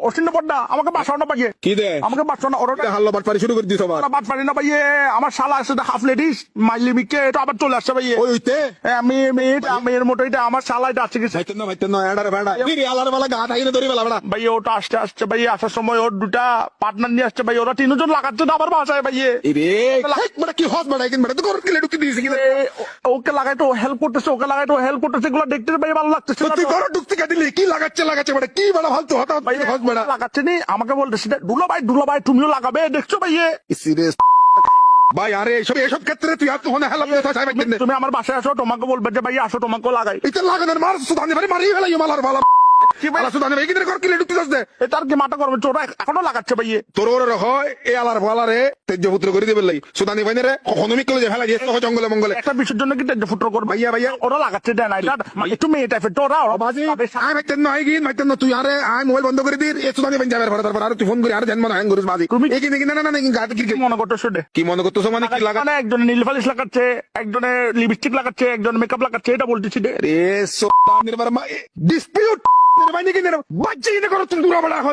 অশ্বিন পর্দা আমাকে বাঁচাও না পাইয়ে কি দে আমাকে বাঁচাও না ওরা হাল্লা বাটপারি শুরু করে দিছ আবার বাদ পারি না পাইয়ে আমার শালা আছে হাফ লেডিস মাইলি মিকে এটা আবার চলে আসছে পাইয়ে ওই হইতে আমি মেয়ের মতো এটা আমার শালা এটা আছে কিছু ভাইতেন না এডারে ভেড়া ফিরি আলার বেলা গা থাকি না ধরি বেলা বেড়া ভাই ওটা আসছে ভাই আসার সময় ওর দুটা পার্টনার নিয়ে আসছে ভাই ওরা তিনজন লাগাচ্ছে না আবার বাসায় ভাইয়ে রে মানে কি হস বেড়া কিন্তু তো কর কিলে ঢুকি দিয়েছে কি ওকে লাগাই তো হেল্প করতেছে ওকে লাগাই তো হেল্প করতেছে এগুলো দেখতে ভাই ভালো লাগতেছে তুই করো ঢুকতে কা দিলি কি লাগাচ্ছে বেড়া কি বেড়া ফালতু হতা ভাই হস বেড়া লাগাচ্ছে নি আমাকে বলতেছে দুলা ভাই তুমিও লাগাবে দেখছো ভাইয়ে সিরিয়াস ভাই আরে এসব ক্ষেত্রে তুই আর তো হনে হেলা কথা চাই ভাই তুমি আমার বাসায় আসো তোমাকে বলবে যে ভাই আসো তোমাকেও লাগাই এটা লাগানোর মার সুদানি মারি ফেলাই মালার ভালো কি ভাই সুদানি ভাই কিনে কর কিলে ঢুকতে যাচ্ছে এটার কি মাথা করবে চোরা এখনো লাগাচ্ছে ভাইয়ে তোর ওরে হয় এই আলার ভালারে তেজপুত্র করে দিবে লাই সুদানি ভাই রে কখনো মিকলে যে ফেলা দিয়ে জঙ্গলে মঙ্গলে একটা বিষয়ের জন্য কি তেজ ফুটো করবে ভাইয়া ওরা লাগাচ্ছে দেয় না এটা একটু মেয়ে টাইপের তো ওরা বাজি আই ভাইতেন না আই ভাইতেন না তুই আরে আই মোবাইল বন্ধ করে দিই এ সুদানি ভাই যাবে তারপর আর তুই ফোন করে আর জন্ম না হ্যাং করিস বাজি তুমি এই কি না গাতে কি মনে করতো শুনে কি মনে করতেছ মানে কি লাগা মানে একজনে নীল পালিশ লাগাচ্ছে একজনে লিপস্টিক লাগাচ্ছে একজন মেকআপ লাগাচ্ছে এটা বলতেছি রে সুদানির বার ডিসপিউট নির্বাণী কি বাচ্চা কিনে করো তুমি দূরা বড় এখন